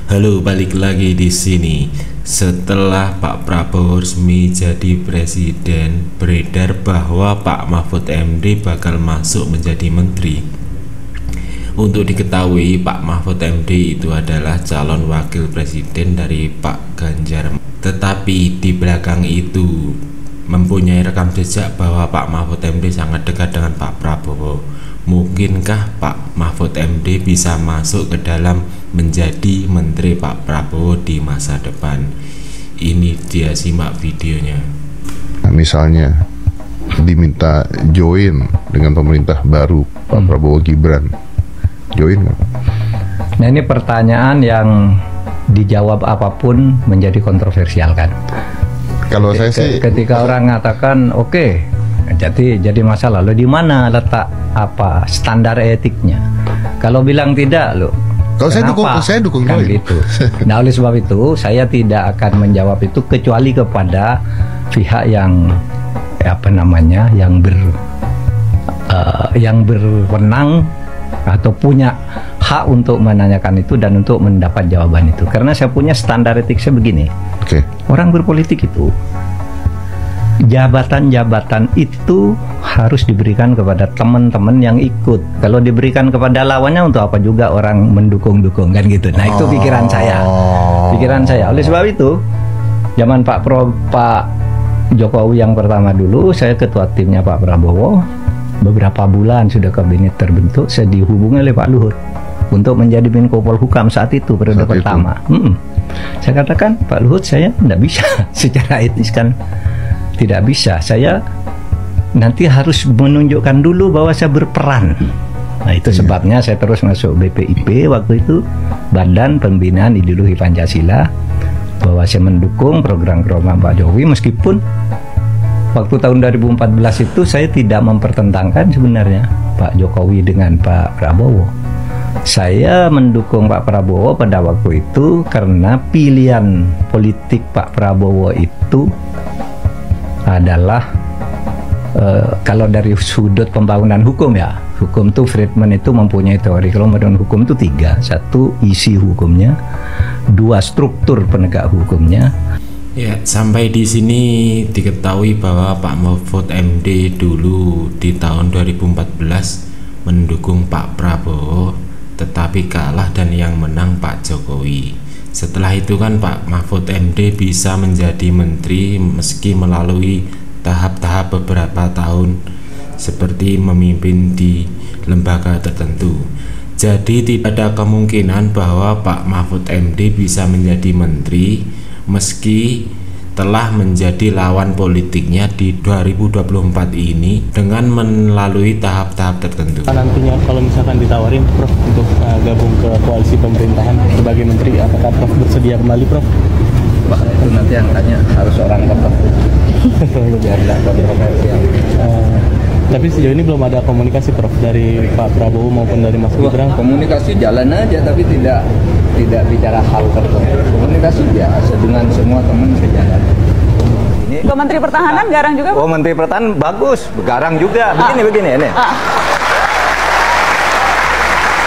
Halo, balik lagi di sini. Setelah Pak Prabowo resmi jadi presiden, beredar bahwa Pak Mahfud MD bakal masuk menjadi menteri. Untuk diketahui, Pak Mahfud MD itu adalah calon wakil presiden dari Pak Ganjar. Tetapi di belakang itu mempunyai rekam jejak bahwa Pak Mahfud MD sangat dekat dengan Pak Prabowo. Mungkinkah Pak Mahfud MD bisa masuk ke dalam menjadi menteri Pak Prabowo di masa depan? Ini dia, simak videonya. Misalnya diminta join dengan pemerintah baru Pak Prabowo Gibran, join nggak? Nah, ini pertanyaan yang dijawab apapun menjadi kontroversial kan? Kalau saya sih, ketika orang mengatakan oke, jadi masalah lo di mana letak apa standar etiknya? Kalau bilang tidak lo, kalau saya dukung kan gitu. Nah, oleh sebab itu saya tidak akan menjawab itu kecuali kepada pihak yang yang berwenang atau punya hak untuk menanyakan itu dan untuk mendapat jawaban itu. Karena saya punya standar etik saya begini. Orang berpolitik itu, jabatan-jabatan itu harus diberikan kepada teman-teman yang ikut. Kalau diberikan kepada lawannya, untuk apa juga orang mendukung-dukung kan gitu. Nah, itu pikiran saya. Oleh sebab itu, zaman Pak Jokowi yang pertama dulu, saya ketua timnya Pak Prabowo. Beberapa bulan sudah kabinet terbentuk, saya dihubungi oleh Pak Luhut untuk menjadi Menko Polhukam saat itu, periode pertama. Saya katakan, Pak Luhut, saya tidak bisa secara etis kan, tidak bisa. Saya nanti harus menunjukkan dulu bahwa saya berperan. Nah, itu sebabnya saya terus masuk BPIP waktu itu, Badan Pembinaan Ideologi Pancasila, bahwa saya mendukung program-program Pak Jokowi, meskipun waktu tahun 2014 itu saya tidak mempertentangkan sebenarnya Pak Jokowi dengan Pak Prabowo. Saya mendukung Pak Prabowo pada waktu itu karena pilihan politik Pak Prabowo itu adalah kalau dari sudut pembangunan hukum ya, hukum itu Friedman itu mempunyai teori kalau pembangunan hukum itu tiga: satu, isi hukumnya; dua, struktur penegak hukumnya. Ya, sampai di sini diketahui bahwa Pak Mahfud MD dulu di tahun 2014 mendukung Pak Prabowo, tetapi kalah dan yang menang Pak Jokowi. Setelah itu kan Pak Mahfud MD bisa menjadi menteri meski melalui tahap-tahap beberapa tahun seperti memimpin di lembaga tertentu. Jadi tidak ada kemungkinan bahwa Pak Mahfud MD bisa menjadi menteri meski telah menjadi lawan politiknya di 2024 ini dengan melalui tahap-tahap tertentu. Nantinya kalau misalkan ditawarin Prof untuk gabung ke koalisi pemerintahan sebagai menteri, apakah Prof bersedia kembali, Prof? Pak, itu nanti yang tanya harus orang tertentu. Biar tidak kontroversial. Tapi sejauh ini belum ada komunikasi, Prof, dari Pak Prabowo maupun dari Mas Gibran. Komunikasi jalan aja, tapi tidak bicara hal tertentu. Komunikasi biasa dengan semua teman sejalan. Ke Menteri Pertahanan garang juga? Oh, Menteri Pertahanan bagus, garang juga. Begini ini.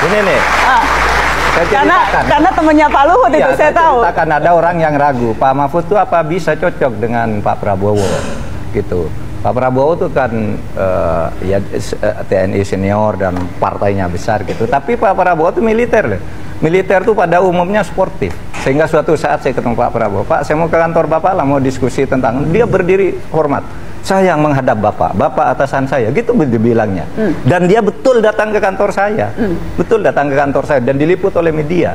Ini nih. Karena temannya Pak Luhut itu saya tahu. Akan ada orang yang ragu, Pak Mahfud itu apa bisa cocok dengan Pak Prabowo gitu. Pak Prabowo itu kan TNI senior dan partainya besar gitu. Tapi Pak Prabowo itu militer loh. Militer itu pada umumnya sportif. Sehingga suatu saat saya ketemu Pak Prabowo, Pak, saya mau ke kantor Bapak lah, mau diskusi tentang, dia berdiri hormat. Saya yang menghadap Bapak atasan saya, gitu dibilangnya. Dan dia betul datang ke kantor saya. Betul datang ke kantor saya dan diliput oleh media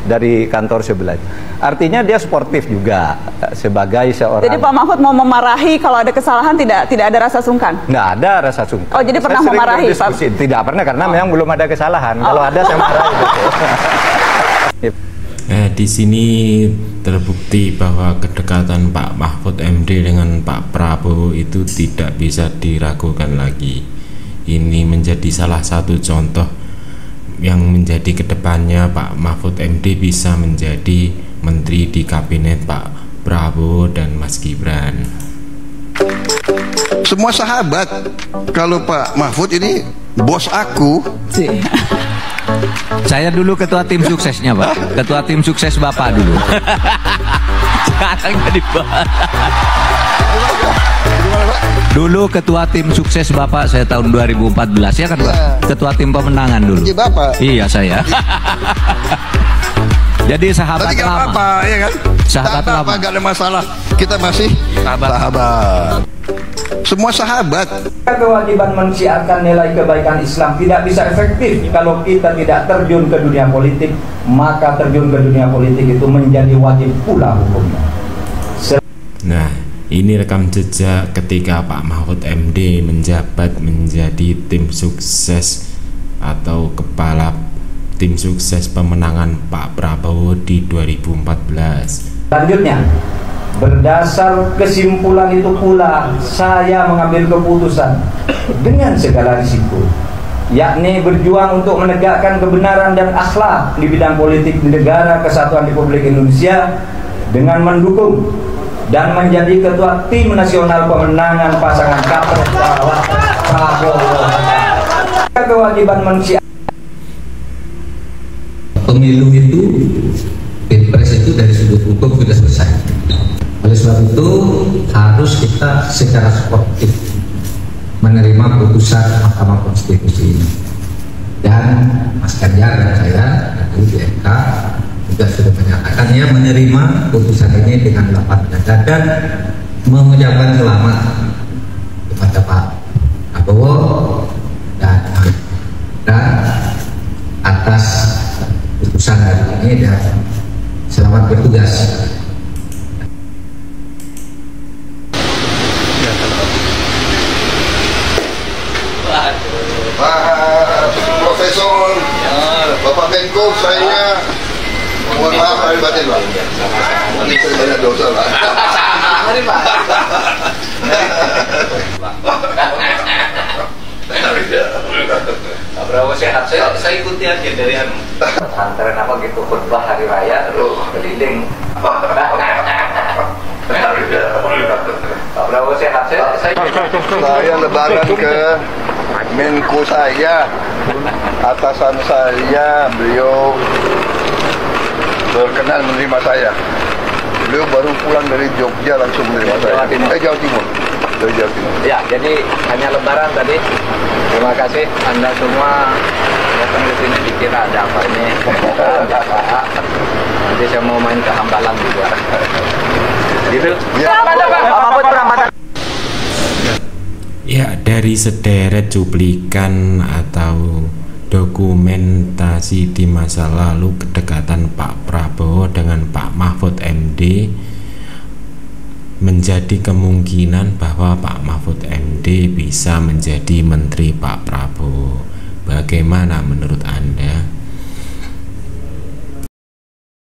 dari kantor sebelah. Artinya dia sportif juga sebagai seorang. Jadi Pak Mahfud mau memarahi kalau ada kesalahan, tidak ada rasa sungkan? Nggak ada rasa sungkan. Oh, jadi pernah memarahi Pak? Tidak pernah, karena memang belum ada kesalahan. Kalau ada saya marahi. Di sini terbukti bahwa kedekatan Pak Mahfud MD dengan Pak Prabowo itu tidak bisa diragukan lagi. Ini menjadi salah satu contoh yang menjadi kedepannya Pak Mahfud MD bisa menjadi menteri di kabinet Pak Prabowo dan Mas Gibran. semua sahabat. Kalau Pak Mahfud ini bos aku. Saya dulu ketua tim suksesnya, Pak. Ketua tim sukses Bapak dulu. Sekarang jadi Pak. Dulu ketua tim sukses Bapak saya tahun 2014 ya kan, Pak? Ketua tim pemenangan dulu. Bapak. Iya, saya. Jadi sahabat tapi lama. Apa, ya kan? Sahabat lama. Apa, gak ada masalah. Kita masih sahabat. Semua sahabat. Kewajiban mensiarkan nilai kebaikan Islam tidak bisa efektif kalau kita tidak terjun ke dunia politik, maka terjun ke dunia politik itu menjadi wajib pula hukumnya. Nah, ini rekam jejak ketika Pak Mahfud MD menjabat menjadi tim sukses atau kepala tim sukses pemenangan Pak Prabowo di 2014. Selanjutnya, berdasar kesimpulan itu pula saya mengambil keputusan dengan segala risiko, yakni berjuang untuk menegakkan kebenaran dan akhlak di bidang politik di negara kesatuan Republik Indonesia dengan mendukung dan menjadi ketua tim nasional pemenangan pasangan Capres Prabowo. Kewajiban manusia. Pemilu itu, pilpres itu dari sudut hukum sudah selesai. Oleh sebab itu harus kita secara sportif menerima putusan Mahkamah Konstitusi ini. Dan Mas Ganjar dan saya di MK juga sudah menyatakan ya menerima putusan ini dengan lapang dada dan mengucapkan selamat kepada Pak Prabowo dan atas putusan hari ini dan selamat bertugas. Pak Profesor, Bapak Menko, saya mohon maaf lahir batin, Pak. Ini saya banyak dosa, Pak. Mari, Pak. Pak Prabowo sehat, saya ikuti aja dari antara apa gitu khutbah hari raya terus keliling. Pak Prabowo sehat, saya lebaran ke Menko saya, atasan saya, beliau berkenan menerima saya. Beliau baru pulang dari Jogja langsung menerima saya. Jawa Timur. Dari Jawa Timur. Ya, jadi hanya lebaran tadi. Terima kasih Anda semua datang ke sini dikira ada apa ini. Nanti saya mau main ke Hambalang juga. Gitu. Ya, dari sederet cuplikan atau dokumentasi di masa lalu kedekatan Pak Prabowo dengan Pak Mahfud MD menjadi kemungkinan bahwa Pak Mahfud MD bisa menjadi menteri Pak Prabowo. Bagaimana menurut Anda?